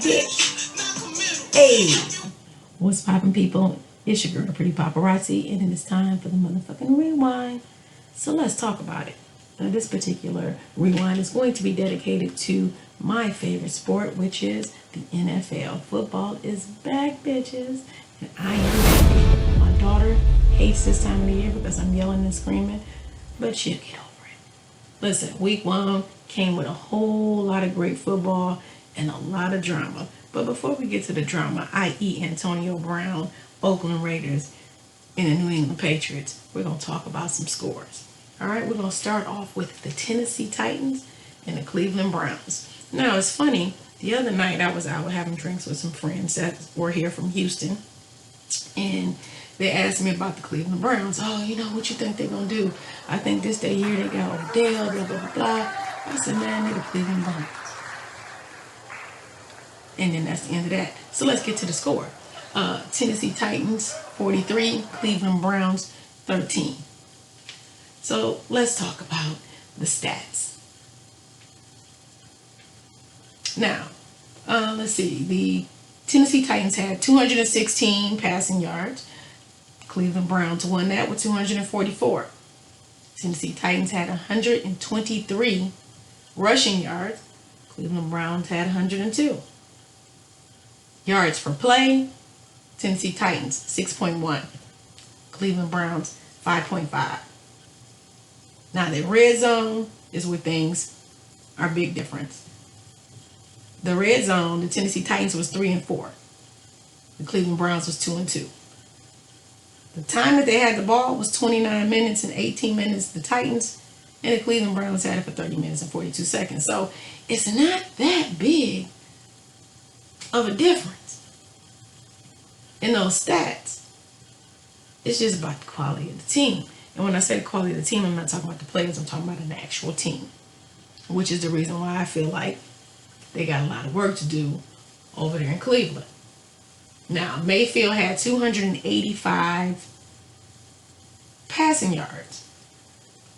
bitch. Hey, what's poppin', people? It's your girl, Pretty Paparazzi, and it is time for the motherfucking rewind. So let's talk about it. Now, this particular rewind is going to be dedicated to my favorite sport, which is the NFL. Football is back, bitches, and I am ready. My daughter hates this time of the year because I'm yelling and screaming, but she'll get over it. Listen, week one came with a whole lot of great football and a lot of drama. But before we get to the drama, i.e. Antonio Brown, Oakland Raiders, and the New England Patriots, we're going to talk about some scores. All right, we're going to start off with the Tennessee Titans and the Cleveland Browns. Now, it's funny, the other night I was out having drinks with some friends that were here from Houston, and they asked me about the Cleveland Browns. Oh, you know, what you think they're going to do? I think this day year they got Odell, blah, blah, blah, blah. I said, man, they're the Cleveland Browns. And then that's the end of that. So let's get to the score. Tennessee Titans 43, Cleveland Browns 13. So let's talk about the stats. Now, let's see. The Tennessee Titans had 216 passing yards. Cleveland Browns won that with 244. Tennessee Titans had 123 rushing yards. Cleveland Browns had 102. Yards per play, Tennessee Titans 6.1. Cleveland Browns 5.5. Now the red zone is where things are a big difference. The red zone, the Tennessee Titans was 3-4. The Cleveland Browns was 2-2. The time that they had the ball was 29 minutes and 18 minutes. The Titans and the Cleveland Browns had it for 30 minutes and 42 seconds. So it's not that big of a difference in those stats. It's just about the quality of the team. And when I say the quality of the team, I'm not talking about the players, I'm talking about an actual team, which is the reason why I feel like they got a lot of work to do over there in Cleveland. Now, Mayfield had 285 passing yards.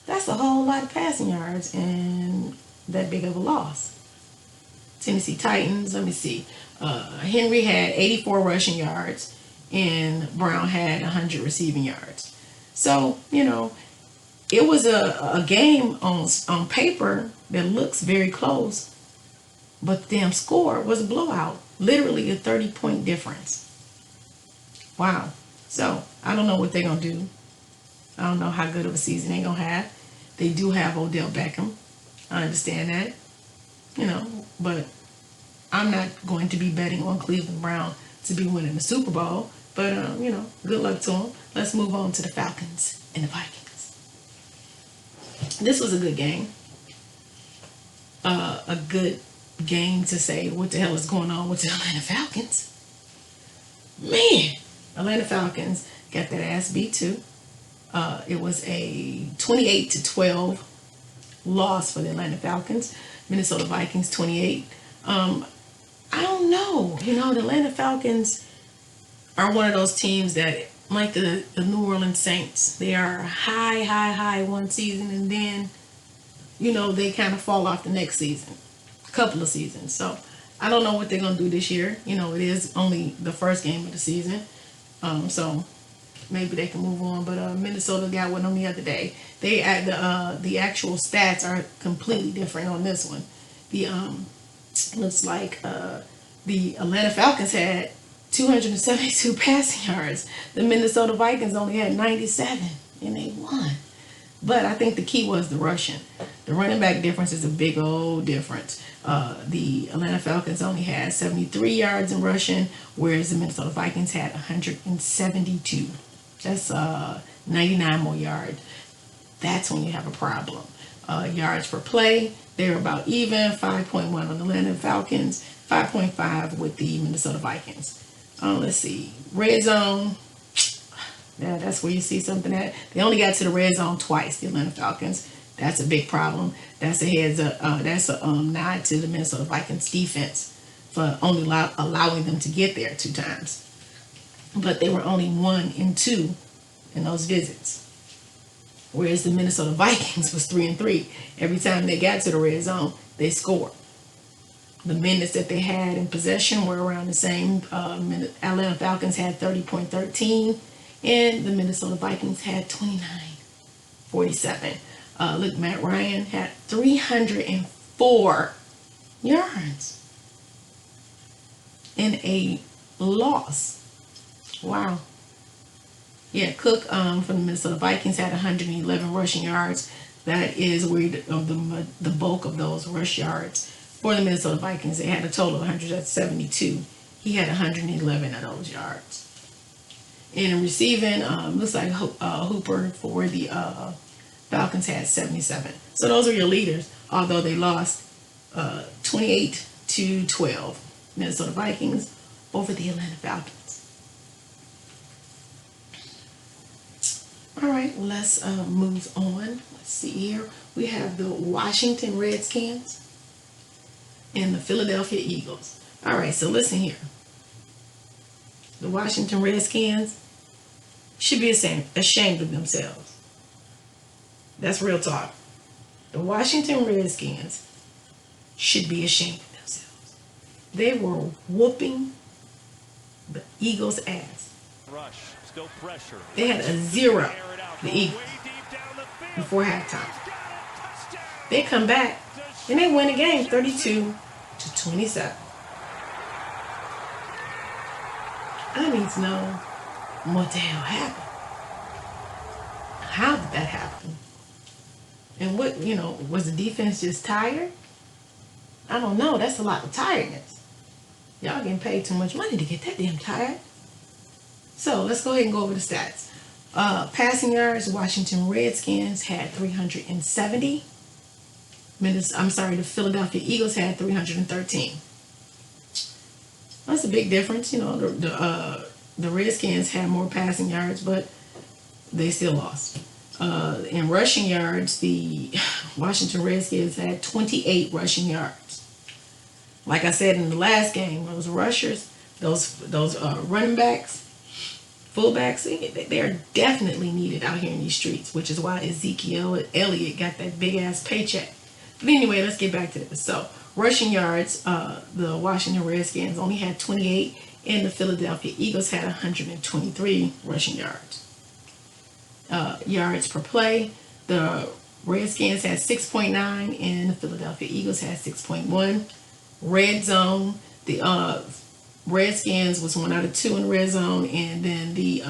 That's a whole lot of passing yards and that big of a loss. Tennessee Titans, let me see. Henry had 84 rushing yards and Brown had 100 receiving yards. So, you know, it was a game on paper that looks very close, but the damn score was a blowout. Literally a 30-point difference. Wow. So, I don't know what they're going to do. I don't know how good of a season they're going to have. They do have Odell Beckham. I understand that. You know, but I'm not going to be betting on Cleveland Brown to be winning the Super Bowl. But, you know, good luck to them. Let's move on to the Falcons and the Vikings. This was a good game. A good game to say what the hell is going on with the Atlanta Falcons. Man, Atlanta Falcons got that ass beat too. It was a 28-12 loss for the Atlanta Falcons. Minnesota Vikings 28. I don't know. You know, the Atlanta Falcons are one of those teams that, like the New Orleans Saints, they are high one season and then, you know, they kind of fall off the next season, couple of seasons. So I don't know what they're going to do this year. You know, it is only the first game of the season. So maybe they can move on. But Minnesota got one on the other day. They had the actual stats are completely different on this one. The looks like the Atlanta Falcons had 272 passing yards. The Minnesota Vikings only had 97, and they won. But I think the key was the rushing. The running back difference is a big old difference. The Atlanta Falcons only had 73 yards in rushing, whereas the Minnesota Vikings had 172. That's 99 more yards. That's when you have a problem. Yards per play, they're about even. 5.1 on the Atlanta Falcons, 5.5 with the Minnesota Vikings. Let's see. Red zone. Yeah, that's where you see something at. They only got to the red zone twice, the Atlanta Falcons. That's a big problem. That's a heads up. That's a nod to the Minnesota Vikings defense for only allowing them to get there 2 times. But they were only 1 and 2 in those visits. Whereas the Minnesota Vikings was 3 and 3. Every time they got to the red zone, they scored. The minutes that they had in possession were around the same. Atlanta Falcons had 30.13, and the Minnesota Vikings had 29.47. Look, Matt Ryan had 304 yards in a loss. Wow. Yeah, Cook from the Minnesota Vikings had 111 rushing yards. That is where the bulk of those rush yards for the Minnesota Vikings. They had a total of 172. He had 111 of those yards. And in receiving, looks like Hooper for the Falcons had 77. So those are your leaders, although they lost 28-12. Minnesota Vikings over the Atlanta Falcons. All right, let's move on. Let's see here. We have the Washington Redskins and the Philadelphia Eagles. All right, so listen here. The Washington Redskins should be ashamed of themselves. That's real talk. The Washington Redskins should be ashamed of themselves. They were whooping the Eagles' ass. Rush, still pressure. They had a 0, the Eagles, before halftime. They come back and they win the game 32-27. I need to know what the hell happened. How did that happen? And what, was the defense just tired? I don't know. That's a lot of tiredness. Y'all getting paid too much money to get that damn tired. So let's go ahead and go over the stats. Passing yards, Washington Redskins had 370. The Philadelphia Eagles had 313. That's a big difference. The Redskins had more passing yards, but they still lost. In rushing yards, the Washington Redskins had 28 rushing yards. Like I said in the last game, those rushers, those running backs, fullbacks, they are definitely needed out here in these streets, which is why Ezekiel Elliott got that big ass paycheck. But anyway, let's get back to this. So, rushing yards, the Washington Redskins only had 28, and the Philadelphia Eagles had 123 rushing yards. Yards per play, the Redskins had 6.9, and the Philadelphia Eagles had 6.1. Red zone, the Redskins was 1 out of 2 in the red zone, and then the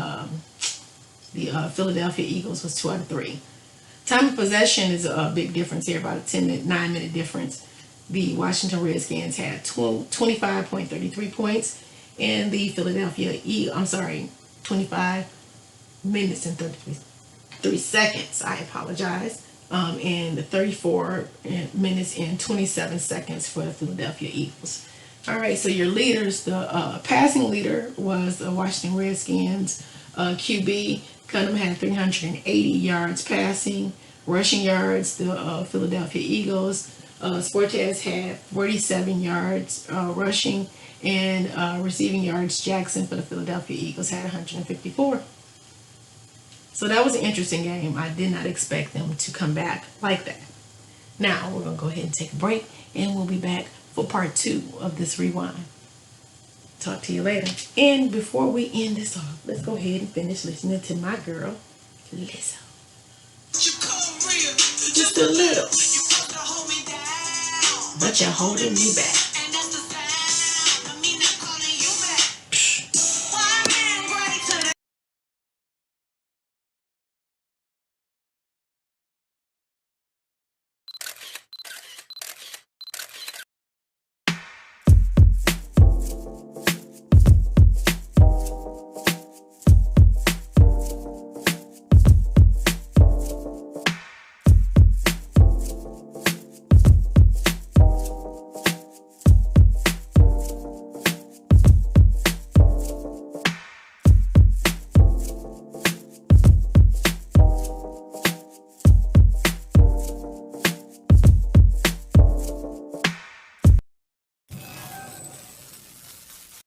Philadelphia Eagles was 2 out of 3. Time of possession is a big difference here, about a 9-minute difference. The Washington Redskins had 25.33 points, and the Philadelphia 25 minutes and 33 seconds. I apologize. And 34 minutes and 27 seconds for the Philadelphia Eagles. All right, so your leaders, the passing leader was the Washington Redskins QB. Cunningham had 380 yards passing. Rushing yards, the Philadelphia Eagles. Sportes had 47 yards rushing. And receiving yards, Jackson for the Philadelphia Eagles had 154. So that was an interesting game. I did not expect them to come back like that. Now, we're going to go ahead and take a break, and we'll be back for part 2 of this rewind. Talk to you later. And before we end this off, let's go ahead and finish listening to my girl, Lizzo. Just a little. But you're holding me back.